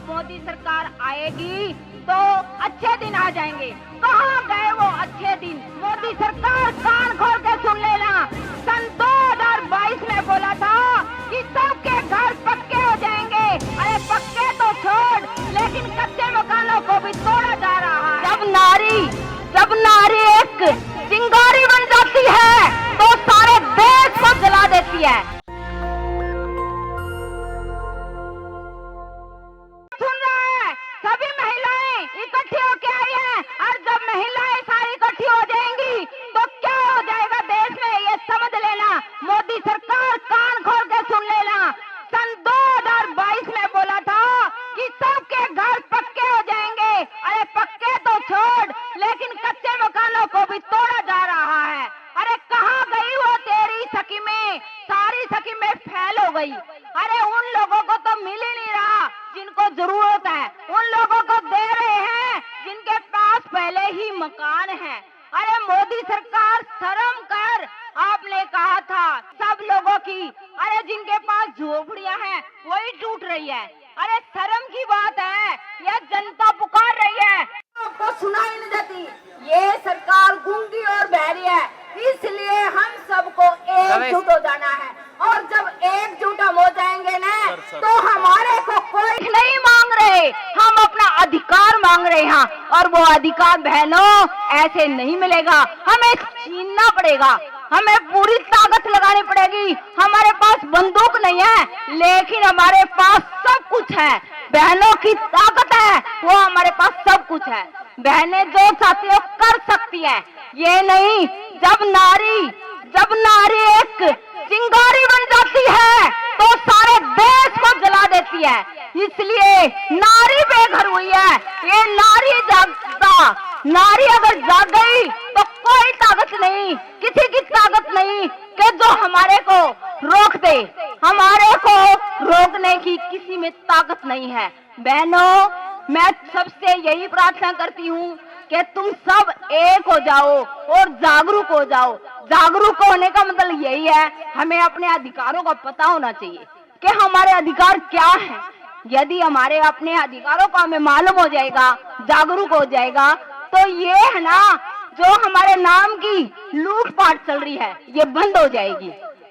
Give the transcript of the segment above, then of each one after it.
मोदी सरकार आएगी तो अच्छे दिन आ जाएंगे। कहाँ गए वो अच्छे दिन? मोदी सरकार कान खोल के सुन लेना, सन 2022 में बोला था कि सबके घर पक्के हो जाएंगे। अरे पक्के तो छोड़, लेकिन कच्चे मकानों को भी तोड़ा जा रहा है। जब नारी एक चिंगारी बन जाती है तो सारे देश को जला देती है। सुन रहा है? सभी महिलाएं इकट्ठी होके आई हैं, और जब महिलाएं सारी इकट्ठी हो जाएंगी तो क्या हो जाएगा देश में, ये समझ लेना। मोदी सरकार कान खोल के सुन लेना, सन 2022 में बोला था कि सबके घर पक्के हो जाएंगे। अरे पक्के तो छोड़, लेकिन कच्चे मकानों को भी तोड़ा जा रहा है। अरे कहाँ गई वो तेरी सखी में? सारी सखी में फैल हो गई। अरे उन लोगों को तो मिल ही नहीं रहा जिनको जरूरत है, उन लोगों को दे रहे हैं जिनके पास पहले ही मकान है। अरे मोदी सरकार शर्म कर, आपने कहा था सब लोगों की, अरे जिनके पास झोपड़ियां हैं वही टूट रही है। अरे शर्म की बात है, यह जनता पुकार रही है, आपको सुनाई नहीं देती। ये सरकार गूंगी और बहरी है, इसलिए हम सबको एकजुट हो जाना है। और जब एकजुट हम हो जाएंगे ना तो हमारे को कोई नहीं मांग रहे, हम अपना अधिकार मांग रहे हैं। और वो अधिकार बहनों ऐसे नहीं मिलेगा, हमें छीनना पड़ेगा, हमें पूरी ताकत लगानी पड़ेगी। हमारे पास बंदूक नहीं है, लेकिन हमारे पास सब कुछ है। बहनों की ताकत है, वो हमारे पास सब कुछ है। बहनें जो चाहती है कर सकती है, ये नहीं। जब नारी एक चिंगारी बन जाती है तो सारे देश को जला देती है। इसलिए नारी बेघर हुई है, ये नारी नारी अगर जाग गई तो कोई ताकत नहीं, किसी की ताकत नहीं कि जो हमारे को रोक दे। हमारे को रोकने की किसी में ताकत नहीं है। बहनों, मैं सबसे यही प्रार्थना करती हूँ कि तुम सब एक हो जाओ और जागरूक हो जाओ। जागरूक होने का मतलब यही है, हमें अपने अधिकारों का पता होना चाहिए कि हमारे अधिकार क्या हैं। यदि हमारे अपने अधिकारों का हमें मालूम हो जाएगा, जागरूक हो जाएगा, तो ये है ना जो हमारे नाम की लूटपाट चल रही है ये बंद हो जाएगी।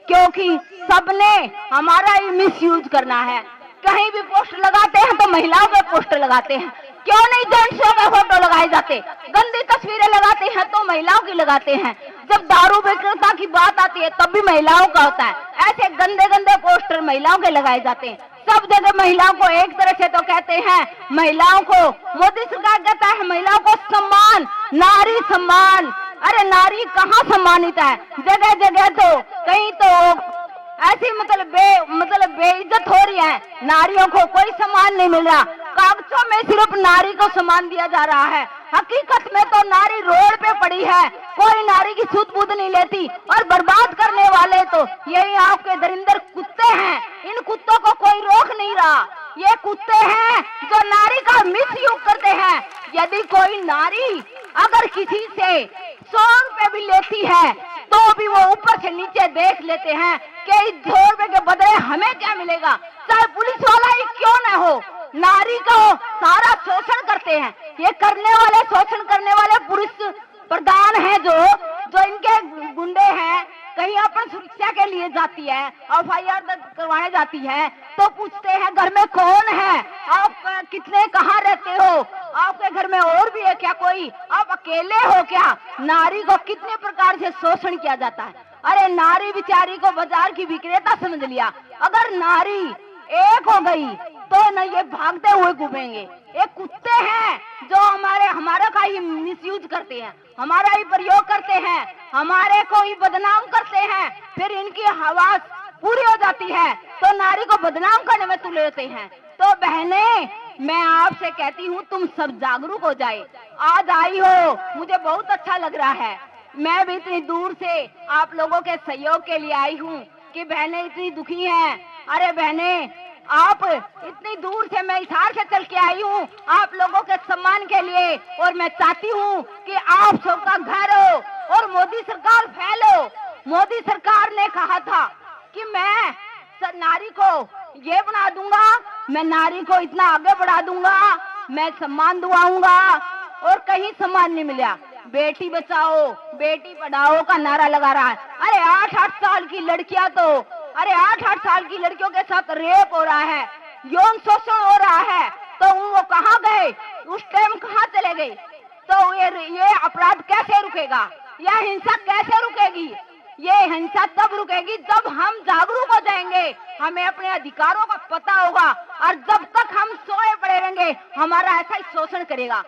क्योंकि सबने हमारा ही मिसयूज करना है। कहीं भी पोस्टर लगाते हैं तो महिलाओं के पोस्टर लगाते हैं, क्यों नहीं जेंट्सों के फोटो लगाए जाते? गंदी तस्वीरें लगाते हैं तो महिलाओं की लगाते हैं। जब दारू विक्रेता की बात आती है तब भी महिलाओं का होता है। ऐसे गंदे गंदे पोस्टर महिलाओं के लगाए जाते हैं। सब जगह महिलाओं को एक तरह से तो कहते हैं, महिलाओं को मोदी सरकार कहता है महिलाओं को सम्मान, नारी सम्मान। अरे नारी कहाँ सम्मानित है? जगह जगह तो कहीं तो ऐसी मतलब बेइज्जत हो रही है, नारियों को कोई सम्मान नहीं मिल रहा। कागजों में सिर्फ नारी को सम्मान दिया जा रहा है, हकीकत में तो नारी रोड पे पड़ी है, कोई नारी की सुध बुध नहीं लेती। और बर्बाद करने वाले तो यही आपके दरिंदर कुत्ते हैं, इन कुत्तों को कोई रोक नहीं रहा। ये कुत्ते हैं जो नारी का मिसयूज करते हैं। यदि कोई नारी अगर किसी से 100 रुपए भी लेती है तो भी वो ऊपर से नीचे देख लेते हैं कि इस 100 रुपए के बदले हमें क्या मिलेगा, चाहे पुलिस वाला ही क्यों न हो। नारी को सारा शोषण करते हैं। ये करने वाले, शोषण करने वाले पुरुष प्रधान हैं जो इनके गुंडे हैं। कहीं अपन सुरक्षा के लिए जाती है, FIR दर्ज करवाने जाती है तो पूछते हैं घर में कौन है, आप कितने, कहाँ रहते हो, आपके घर में और भी है क्या कोई, आप अकेले हो क्या? नारी को कितने प्रकार से शोषण किया जाता है। अरे नारी बेचारी को बाजार की विक्रेता समझ लिया। अगर नारी एक हो गई तो न ये भागते हुए घूमेंगे। ये कुत्ते हैं जो हमारा का ही मिसयूज करते हैं, हमारा ही प्रयोग करते हैं, हमारे को ही बदनाम करते हैं। फिर इनकी हवास पूरी हो जाती है तो नारी को बदनाम करने में तुले होते हैं। तो बहनें, मैं आपसे कहती हूँ तुम सब जागरूक हो जाए। आज आई हो, मुझे बहुत अच्छा लग रहा है। मैं भी इतनी दूर से आप लोगों के सहयोग के लिए आई हूँ कि बहनें इतनी दुखी हैं। अरे बहनें, आप इतनी दूर से, मैं हिसार से चल के आई हूँ आप लोगों के सम्मान के लिए। और मैं चाहती हूँ कि आप सबका घर हो और मोदी सरकार फैलो। मोदी सरकार ने कहा था कि मैं नारी को ये बना दूंगा, मैं नारी को इतना आगे बढ़ा दूंगा, मैं सम्मान दिलाऊंगा। और कहीं सम्मान नहीं मिला। बेटी बचाओ बेटी पढ़ाओ का नारा लगा रहा है। अरे 8-8 साल की लड़कियां तो, अरे 8-8 साल की लड़कियों के साथ रेप हो रहा है, यौन शोषण हो रहा है, तो वो कहाँ गए? उस टाइम कहाँ चले गए? तो ये अपराध कैसे रुकेगा? यह हिंसा कैसे रुकेगी? ये हिंसा तब रुकेगी जब हम जागरूक हो जाएंगे, हमें अपने अधिकारों का पता होगा। और जब तक हम सोए पड़े रहेंगे, हमारा ऐसा ही शोषण करेगा।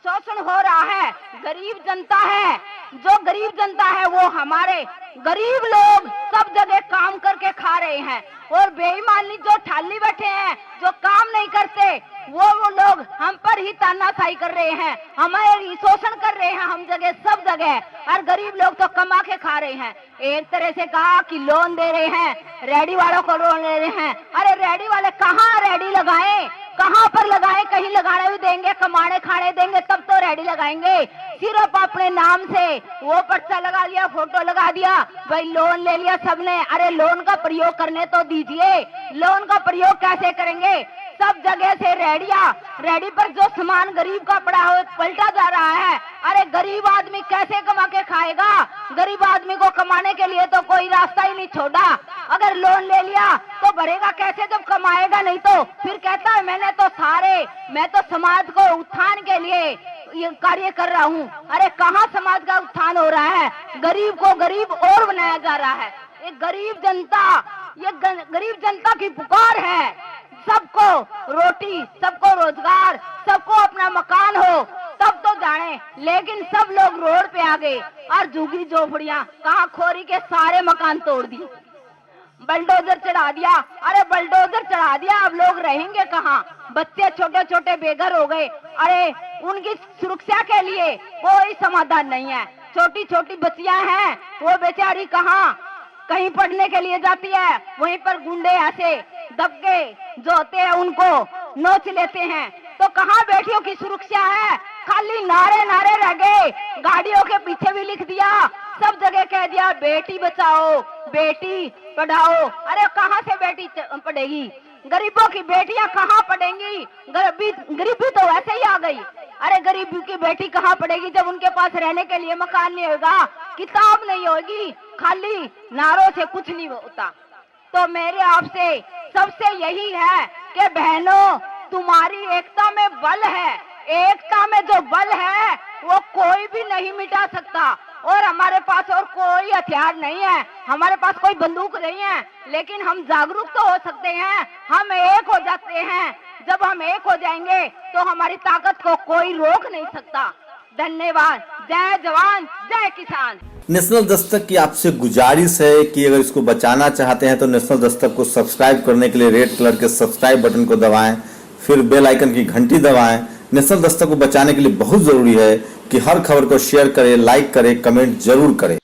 शोषण हो रहा है, गरीब जनता है, जो गरीब जनता है वो हमारे गरीब लोग सब जगह काम करके खा रहे हैं। और बेईमानी जो ठाली बैठे हैं, जो काम नहीं करते, वो लोग हम पर ही तानाशाही कर रहे हैं, हमारे शोषण कर रहे हैं हम जगह सब जगह। और गरीब लोग तो कमा के खा रहे हैं। एक तरह से कहा कि लोन दे रहे हैं, रेडी वालों को लोन दे रहे हैं। अरे रेडी वाले कहाँ रेडी लगाएं, कहाँ पर लगाएं? कहीं लगाने भी देंगे, कमाने खाने देंगे तब तो रेडी लगाएंगे। सिर्फ अपने नाम से वो पर्चा लगा दिया, फोटो लगा दिया, भाई लोन ले लिया सबने। अरे लोन का प्रयोग करने तो दीजिए। लोन का प्रयोग कैसे करेंगे? सब जगह से रेडी पर जो सामान गरीब का पड़ा हो पलटा जा रहा है। अरे गरीब आदमी कैसे कमा के खाएगा? गरीब आदमी को कमाने के लिए तो कोई रास्ता ही नहीं छोड़ा। अगर लोन ले लिया तो भरेगा कैसे जब कमाएगा नहीं? तो फिर कहता है मैं तो समाज को उत्थान के लिए ये कार्य कर रहा हूँ। अरे कहाँ समाज का उत्थान हो रहा है? गरीब को गरीब और बनाया जा रहा है। ये गरीब जनता की पुकार है, सबको रोटी, सबको रोजगार, सबको अपना मकान हो तब तो जाने। लेकिन सब लोग रोड पे आ गए और झुग्गी झोपड़ियां कहाँ खोरी के सारे मकान तोड़ दिए, बलडोजर चढ़ा दिया। अरे बलडोजर चढ़ा दिया, अब लोग रहेंगे कहाँ? बच्चे छोटे छोटे बेघर हो गए। अरे उनकी सुरक्षा के लिए कोई समाधान नहीं है। छोटी छोटी बच्चियां हैं, वो बेचारी कहीं पढ़ने के लिए जाती है, वहीं पर गुंडे ऐसे दबके जो होते हैं उनको नोच लेते हैं। तो कहाँ बेटियों की सुरक्षा है? खाली नारे रह गए। गाड़ियों के पीछे भी लिख दिया, सब जगह कह दिया बेटी बचाओ बेटी पढ़ाओ। अरे कहाँ से बेटी पढ़ेगी? गरीबों की बेटियां कहाँ पढ़ेंगी? गरीबी तो वैसे ही आ गई। अरे गरीबी की बेटी कहाँ पढ़ेगी जब उनके पास रहने के लिए मकान नहीं होगा, किताब नहीं होगी, खाली नारों से कुछ नहीं होता। तो मेरे आपसे सबसे यही है कि बहनों, तुम्हारी एकता में बल है। एकता में जो बल है वो कोई भी नहीं मिटा सकता। और हमारे पास और कोई हथियार नहीं है, हमारे पास कोई बंदूक नहीं है, लेकिन हम जागरूक तो हो सकते हैं। हम एक हो जाते हैं। जब हम एक हो जाएंगे तो हमारी ताकत को कोई रोक नहीं सकता। धन्यवाद। जय जवान जय किसान। नेशनल दस्तक की आपसे गुजारिश है कि अगर इसको बचाना चाहते हैं तो नेशनल दस्तक को सब्सक्राइब करने के लिए रेड कलर के सब्सक्राइब बटन को दबाएं, फिर बेल आइकन की घंटी दबाएं। नेशनल दस्तक को बचाने के लिए बहुत जरूरी है कि हर खबर को शेयर करें, लाइक करें, कमेंट जरूर करें।